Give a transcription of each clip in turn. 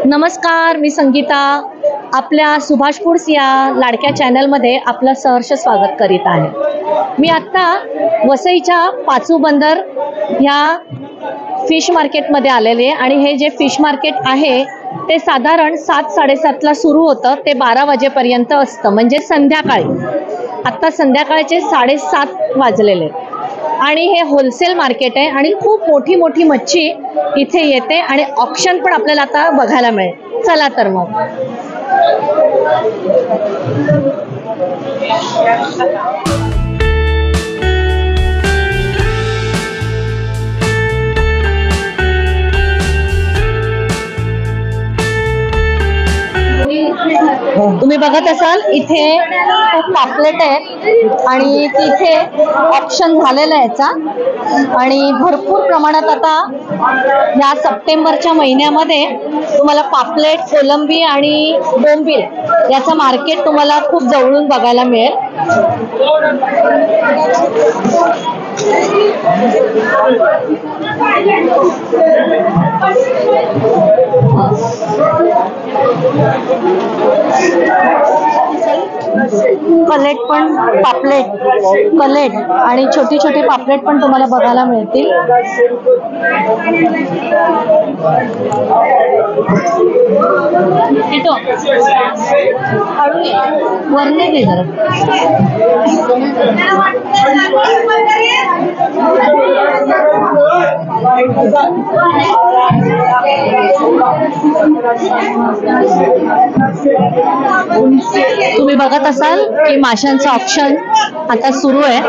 नमस्कार, मी संगीता आपल्या सुभाष फूड्स या लाडक्या चॅनलमध्ये आपलं सहर्ष स्वागत करीत आहे। मी आत्ता वसईच्या पाचू बंदर ह्या फिश मार्केटमध्ये आलेले आणि हे जे फिश मार्केट आहे ते साधारण 7-7:30 ला सुरू होतं ते 12 वाजेपर्यंत असतं, म्हणजे संध्याकाळी। आत्ता संध्याकाळचे 7:30 वाजलेले आणि हे होलसेल मार्केट आहे आणि खूप मोठी मच्छी इथे येते आणि ऑक्शन पण आपल्याला आता बघायला मिळेल। चला तर मग तुम्ही बघत असाल इथे खूप पापलेट आहेत आणि तिथे ऑप्शन झालेलं आहे याचा आणि भरपूर प्रमाणात आता या सप्टेंबरच्या महिन्यामध्ये तुम्हाला पापलेट, कोलंबी आणि बोंबील याचा मार्केट तुम्हाला खूप जवळून बघायला मिळेल। कलेट पण पापलेट, कलेट आणि छोटी पापलेट पण तुम्हाला बघायला मिळतील। वरने दे जरा। तुम्ही बघत असाल की माशांचं ऑप्शन आता सुरू आहे।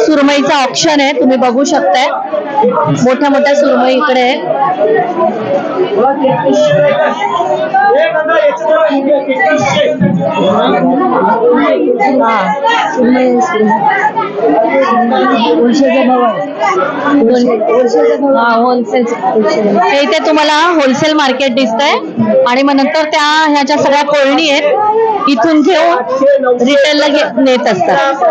सुरमईचा ऑप्शन आहे, तुम्ही बघू शकताय मोठ्या सुरमई इकडे आहे। इथे तुम्हाला होलसेल मार्केट दिसतंय आणि मग नंतर त्या ह्याच्या सगळ्या कोळणी आहेत, इथून घेऊन रिटेलला नेत असतात।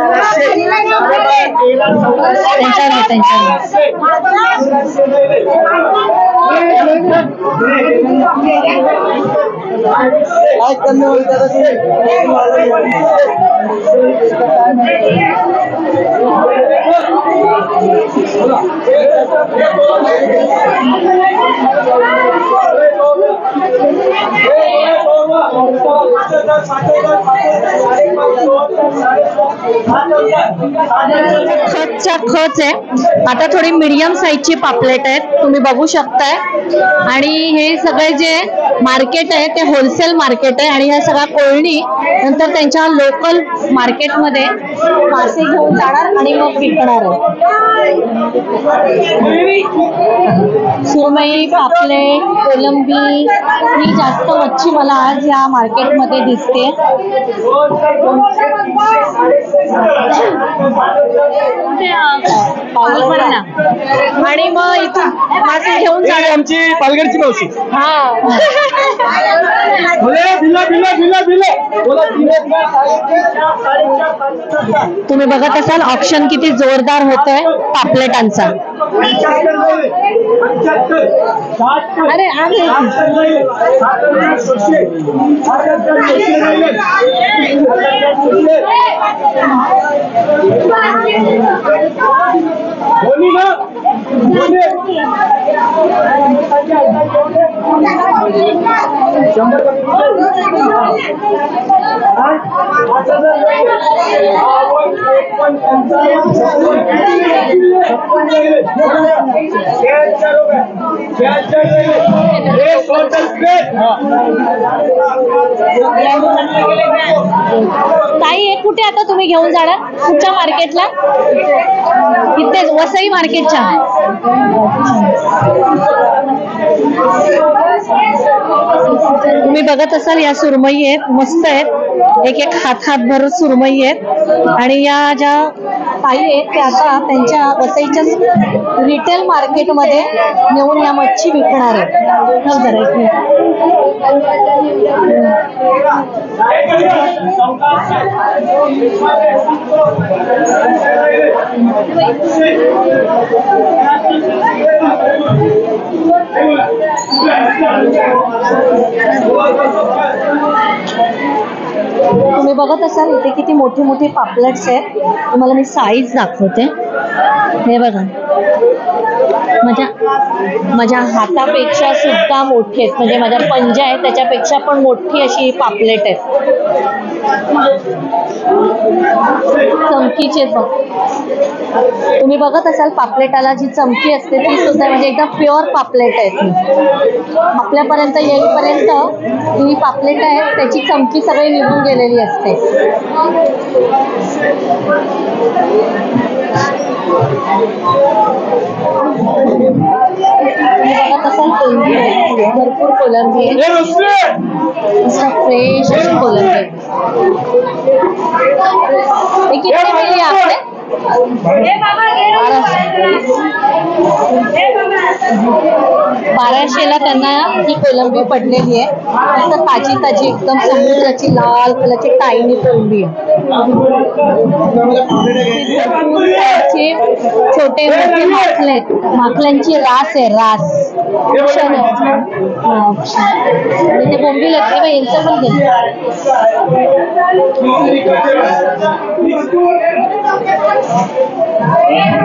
खच आहे। आता थोडी मीडियम साईजची पापलेट आहेत, तुम्ही बघू शकताय। आणि हे सगळे जे मार्केट आहे ते होलसेल मार्केट आहे आणि ह्या सगळ्या कोळणी नंतर त्यांच्या लोकल मार्केटमध्ये मासे घेऊन जाणार आणि मग विकणार आहे। सुरमई, पापलेट, कोलंबी ही जास्त मच्छी मला आज या मार्केटमध्ये दिसते। आणि मग इथं मासे घेऊन जाणार आमची पालघरची मावशी। तुम्ही बघत असाल ऑप्शन किती जोरदार होतोय पापलेटांचा। अरे ताई हे कुठे आता तुम्ही घेऊन जाणार कुठच्या मार्केटला? इथेच वसई मार्केटच्या। तुम्ही बघत असाल या सुरमई आहेत, मस्त आहेत, एक एक हात भर सुरमई आहेत. आणि या ज्या ताई आहेत त्या आता त्यांच्या वसईच्या रिटेल मार्केटमध्ये नेऊन या मच्छी विकणार आहेत. तुम्ही बघत असाल इथे किती मोठी मोठी पापलेट्स आहेत. तुम्हाला मी साईज दाखवते. हे बघा, माझ्या हातापेक्षा सुद्धा मोठी आहेत, म्हणजे माझ्या पंजा आहेत त्याच्यापेक्षा पण मोठी अशी पापलेट आहेत. चमकीचे बघ, तुम्ही बघत असाल पापलेटाला जी चमकी असते ती सुद्धा म्हणजे एकदम प्युअर पापलेट आहेत. आपल्यापर्यंत येईपर्यंत ही पापलेट आहेत त्याची चमकी सगळी निघून गेलेली असते. बघत असाल कोलंबी आहे, भरपूर कोलंबी आहे, फ्रेश अशी कोलंबी. किती मिळली आपले? 1200ला त्यांना ही कोलंबी पडलेली आहे. मस्त ताजी ताजी एकदम समुद्राची लाल कलरची टायनी कोलंबी आहे. छोटे मोठे माकले, माकल्यांची रास आहे, रास ऑप्शन आहे. आणि ते बोंबील आहेत तेव्हा यांचं पण घेतलं.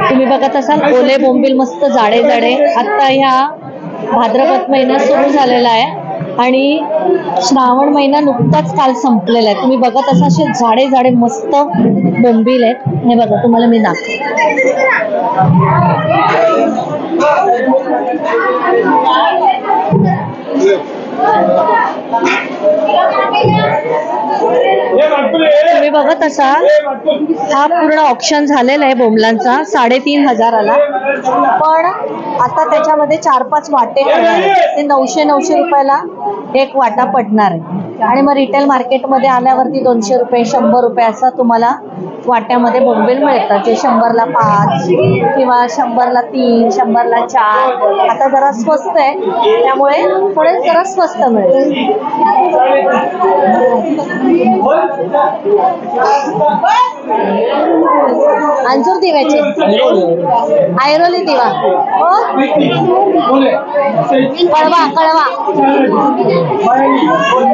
तुम्ही बघत असाल ओले बोंबील मस्त जाडे जाडे. आता ह्या भाद्रपद महिना सुरू झालेला आहे आणि श्रावण महिना नुकताच काल संपलेला आहे. तुम्ही बघत असाल असे जाडे जाडे मस्त बोंबील आहेत. हे बघा तुम्हाला मी दाखवते. तुम्ही बघत असाल हा पूर्ण ऑप्शन झालेला आहे बोंबलांचा 3500ला. पण आता त्याच्यामध्ये 4-5 वाटे ते 900 रुपयाला एक वाटा पडणार आहे. आणि मग रिटेल मार्केटमध्ये आल्यावरती 200 रुपये 100 रुपये असं तुम्हाला वाट्यामध्ये बोंबील मिळतात. जे 100ला 5 किंवा 100ला 3, 100ला 4. आता जरा स्वस्त आहे त्यामुळे थोडे जरा स्वस्त मिळेल. अंजूर दिव्याचे ऐरोली दिवा हो, कळवा कळवा.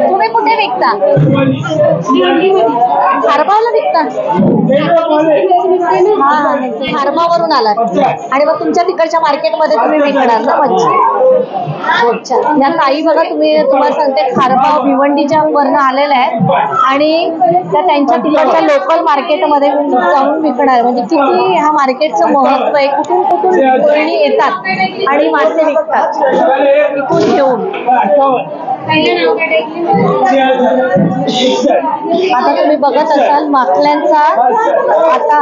तुम्ही कुठे विकता? खारबावला विकता? हा, खारबावरून आलात आणि मग तुमच्या तिकडच्या मार्केटमध्ये तुम्ही विकणार ना मच्छी. अच्छा, या ताई बघा तुम्हाला सांगते खारबाव भिवंडीच्या वरनं आलेल्या आहेत आणि त्या त्यांच्या तिकडच्या लोकल मार्केटमध्ये जाऊन विकणार. म्हणजे किती ह्या मार्केटचं महत्व आहे. कुठून कुठून कोणी येतात आणि मासे विकतात इथून घेऊन. आता तुम्ही बघत असाल माकल्यांचा आता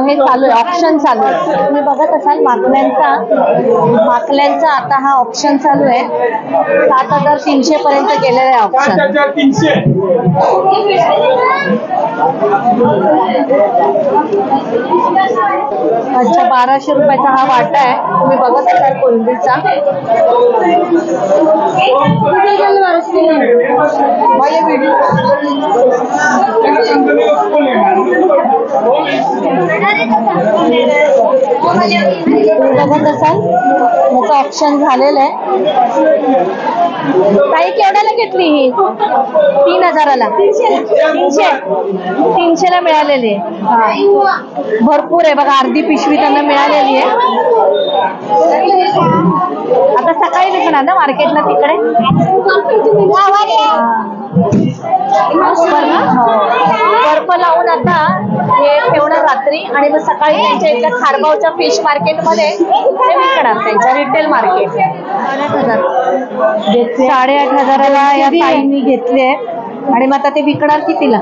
हे चालू आहे, ऑप्शन चालू आहे. तुम्ही बघत असाल माकल्यांचा आता हा ऑप्शन चालू आहे. 7300 पर्यंत गेलेला आहे ऑप्शन. अच्छा, 1200 रुपयाचा हा वाटा आहे. तुम्ही बघत असाल कोलंबीचा. बघत असाल याचं ऑप्शन झालेलं आहे. काही केवढ्याला घेतली ही? 3000ला. 300ला मिळालेली आहे. भरपूर आहे बघा, अर्धी पिशवी त्यांना मिळालेली आहे. आता सकाळी विकणार ना मार्केटला तिकडे. बर्फ लावून आता हे ठेवणार रात्री आणि मग सकाळी त्यांच्या इथल्या खारबावच्या फिश मार्केटमध्ये ते विकणार त्यांच्या रिटेल मार्केट. 8,500ला या ताईंनी घेतले आणि मग आता ते विकणार कितीला?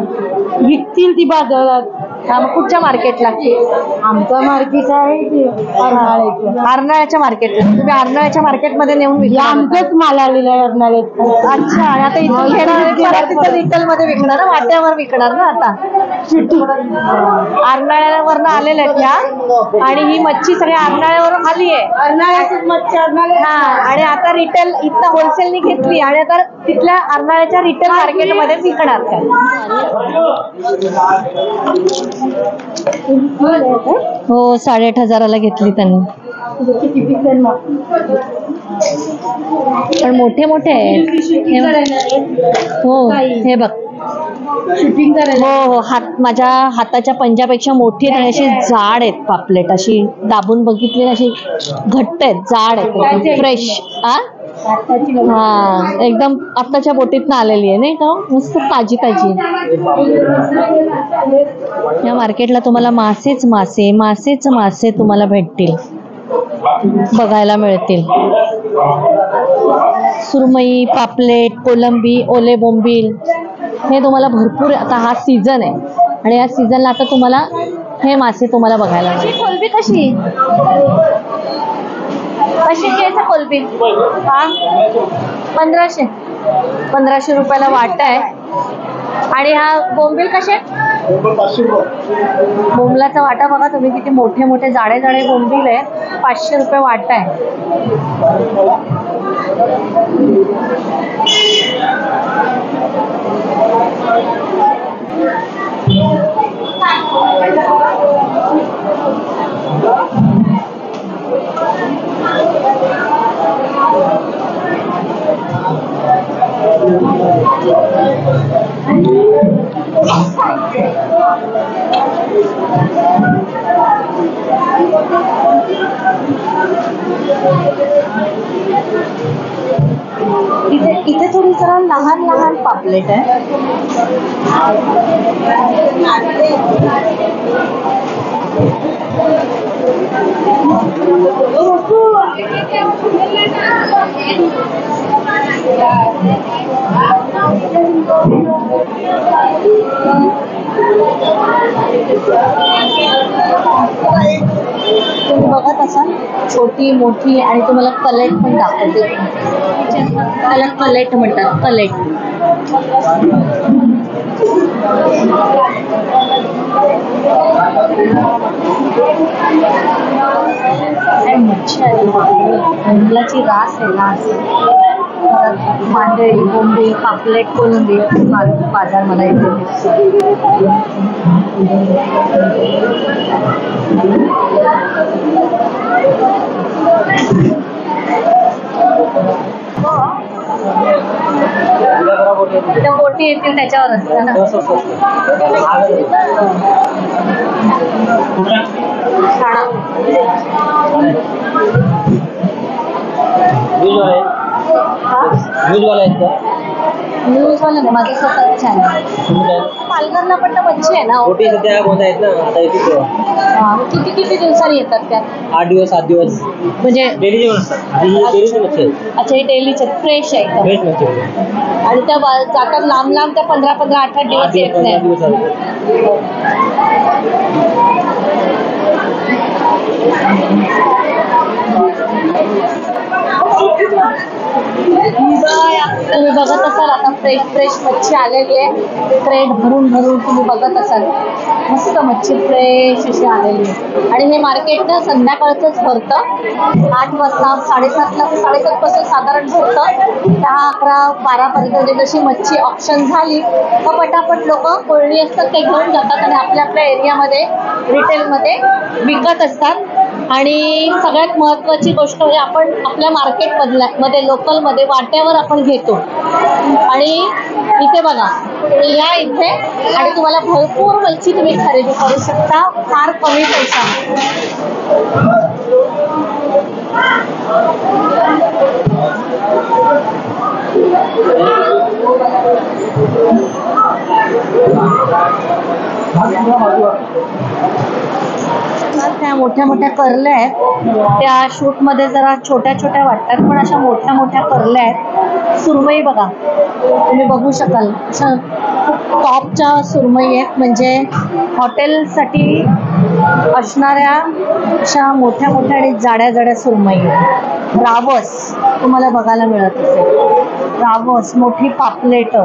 विकतील ती बाजारात हा, मग कुठच्या मार्केटला? आमचं मार्केट आहे अर्नाळ्याचं. अर्नाळ्याच्या मार्केटला. तुम्ही अर्नाळ्याच्या मार्केटमध्ये नेऊन विकणार होता? आमचंच माल आलेला आहे अर्नाळ्यात. अच्छा, आणि आता इथून घेणार परत तिथं रिटेल मध्ये विकणार ना, वाट्यावर विकणार ना आता? अर्नाळ्यावरनं आलेल्या आहेत ह्या, आणि ही मच्छी सगळ्या अर्नाळ्यावरून आली आहे. अर्नाळ्याचीच मच्छी हा, आणि आता रिटेल इथं होलसेलनी घेतली आणि आता तिथल्या अर्नाळ्याच्या रिटेल मार्केटमध्ये विकणार काय? हो, 8,500ला घेतली त्यांनी. पण मोठे मोठे आहे. हो, हे बघ. शूटिंग करायला. हो, माझ्या हाताच्या पंजापेक्षा मोठी आणि अशी जाड आहेत पापलेट. अशी दाबून बघितली अशी घट्ट आहेत, जाड आहेत, फ्रेश. हा, एकदम आत्ताच्या बोटीतनं आलेली आहे नाही का? मस्त ताजी ताजी. या मार्केटला तुम्हाला मासेच मासे तुम्हाला भेटतील, बघायला मिळतील. सुरमई, पापलेट, कोलंबी, ओले बोंबील हे तुम्हाला भरपूर. आता हा सीझन आहे आणि या सीझनला आता तुम्हाला हे मासे तुम्हाला बघायला मिळतील. कोलंबी कशी घ्यायचं? कोलंबी हा 1500 रुपयाला वाटा आहे. आणि हा बोंबील कसे? बोंबलाचा वाटा बघा तुम्ही, किती मोठे मोठे जाडे जाडे बोंबील आहे. 500 रुपये वाटा आहे. इथे थोडी जरा लहान लहान पापलेट आहे. तुम्ही बघत असाल छोटी मोठी, आणि तुम्हाला कलेट पण दाखवते. त्याला कलेट म्हणतात, कलेट. मच्छी आहे, बोंबलाची रास आहे, रास. मांदेळी, बोंबील, पापलेट, कोलंबी बाजार मला इथे. त्या बोटी येतील त्याच्यावर असतं ना. न्यूजवाला नाही, माझं स्वतःचं चॅनल. पालघरला पण तर मच्छी आहे ना. किती दिवसांनी येतात त्या? 8 दिवस 7 दिवस म्हणजे डेली जेवण असतात. अच्छा, ही डेलीचे फ्रेश आहे. फ्रेश मच्छी. आणि त्या जातात लांब लांब, त्या 15-15, 18 दिवस येत नाही. तुम्ही बघत असाल आता फ्रेश मच्छी आलेली आहे. क्रेट भरून भरून तुम्ही बघत असाल. मस्त मच्छी फ्रेश अशी आलेली आहे. आणि हे मार्केट ना संध्याकाळचंच भरतं. 8 वाजता 7:30 पासून साधारण भरतं. 10, 11, 12पर्यंत जशी मच्छी ऑप्शन झाली तर पटापट लोक कोळणी असतात ते घेऊन जातात आणि आपल्या आपल्या एरियामध्ये रिटेलमध्ये विकत असतात. आणि सगळ्यात महत्त्वाची गोष्ट म्हणजे आपण आपल्या मार्केटमध्ये लोकलमध्ये वाट्यावर आपण घेतो. आणि इथे बघा, या इथे, आणि तुम्हाला भरपूर मच्छी तुम्ही खरेदी करू शकता फार कमी पैसा. त्या मोठ्या मोठ्या करल्या आहेत. त्या शूटमध्ये जरा छोट्या छोट्या वाटतात, पण अशा मोठ्या मोठ्या करल्या आहेत. सुरमई बघा, तुम्ही बघू शकाल, अशा खूप टॉपच्या सुरमई आहेत, म्हणजे हॉटेलसाठी असणाऱ्या अशा मोठ्या मोठ्या आणि जाड्या जाड्या सुरमई आहेत. रावस तुम्हाला बघायला मिळत असेल, रावस, मोठी पापलेट.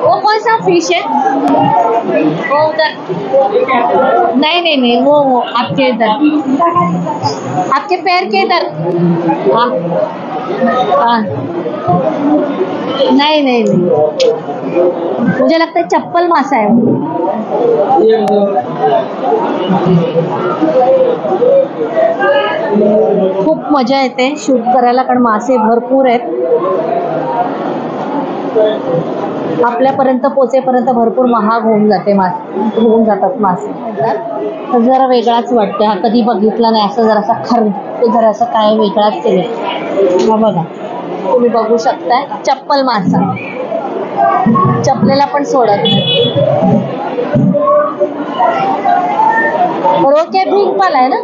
वो कौन सा फिश है? वो उधर नहीं नहीं नहीं, वो आपके इधर, आपके पैर के इधर. हाँ हाँ, नहीं नहीं नहीं, मुझे लगता है चप्पल मासा है वो. खूप मजा येते शूट करायला, कारण मासे भरपूर आहेत. आपल्यापर्यंत पोचेपर्यंत भरपूर महाग होऊन जातात मासे. तर जरा वेगळाच वाटतं, हा कधी बघितला नाही असं, जरासा जरासा काय वेगळाच केले. हा बघा, तुम्ही बघू शकताय, चप्पल मासा, चपलेला पण सोडत नाही. और वो क्या भीग पाला है ना,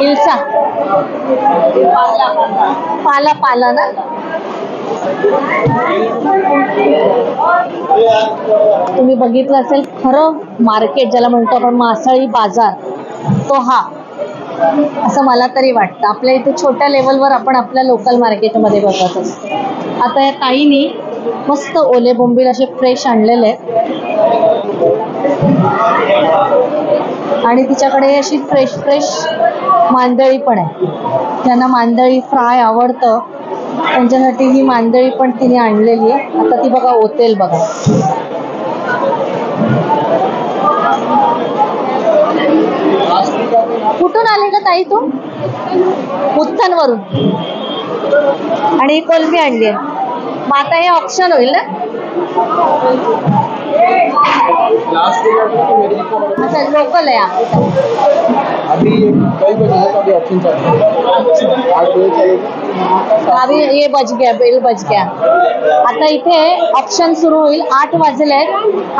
इल्सा, पाला ना. तुम्ही बघितलं असेल, खरं मार्केट ज्याला म्हणतो आपण मासळी बाजार, तो हा, असं मला तरी वाटतं. आपल्या इथे छोट्या लेवलवर आपण आपल्या लोकल मार्केटमध्ये बघत असतो. आता या ताईनी मस्त ओले बोंबील असे फ्रेश आणलेले आहेत, आणि तिच्याकडे अशी फ्रेश मांदळी पण आहे. ज्यांना मांदळी फ्राय आवडतं त्यांच्यासाठी ही मांदळी पण तिने आणलेली आहे. आता ती बघा ओतेल बघा. कुठून आले का ताई तू? उत्तनवरून. आणि ही कोलंबी आणली आहे. मग आता हे ऑप्शन होईल ना. अच्छा, लोकल आहे अभी कई बजे है, तो अभी ऑप्शन चल रहा है. अभी ये बज गया, बेल बज गया. आता इथे ऑप्शन सुरू होईल. 8 वाजले आहेत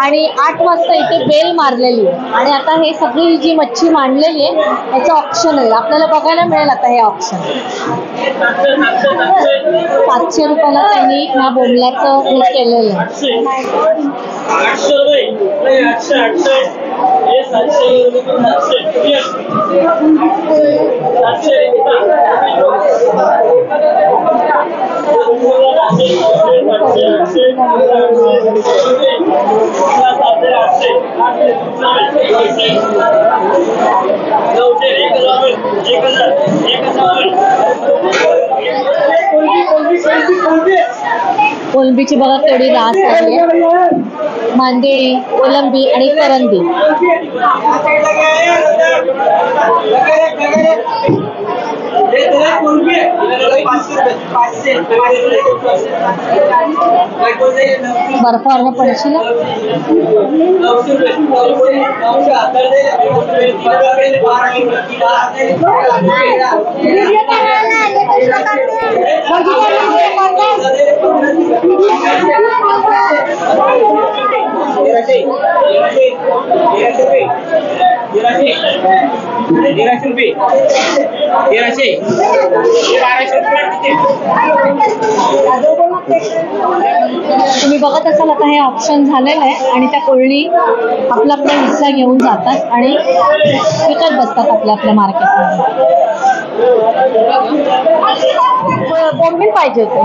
आणि 8 वाजता इथे बेल मारलेली आहे, आणि आता हे सगळी जी मच्छी मांडलेली आहे याचं ऑप्शन होईल. आपल्याला बघायला मिळेल आता हे ऑप्शन. 700 रुपयाला त्यांनी ह्या बोंबल्याचं हे केलेलं आहे. 800 रुपये, 800 ये 700 रुपये, कोलंबीची बघा केवढी रास आहे. मांदेळी, कोलंबी आणि करंदी. बर्फावर पडशील तुम्ही बघत असाल. आता हे ऑप्शन झालेलं आहे आणि त्या कोळणी आपला आपला हिस्सा घेऊन जातात आणि विकत बसतात आपल्या मार्केटमध्ये. बोंबील पाहिजे होते.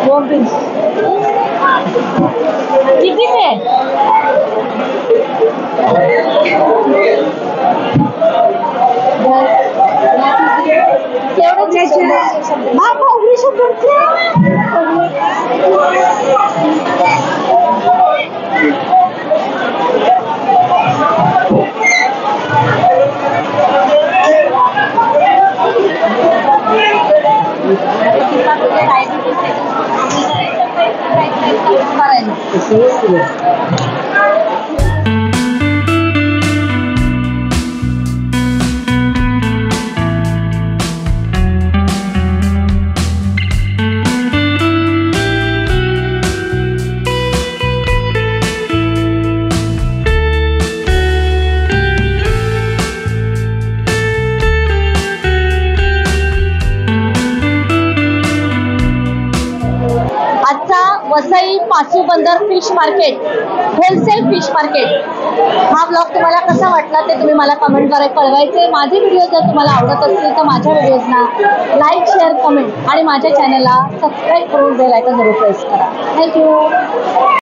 बोंबील कितीचे? वसई पाचू बंदर fish market, wholesale fish market. हा ब्लॉग तुम्हाला कसा वाटला ते तुम्ही मला कमेंटद्वारे कळवायचे. माझे व्हिडिओ जर तुम्हाला आवडत असतील तर माझ्या व्हिडिओजना लाईक, शेअर, कमेंट आणि माझ्या चॅनलला सबस्क्राईब करून बेल आयकॉन जरूर प्रेस करा. थँक्यू.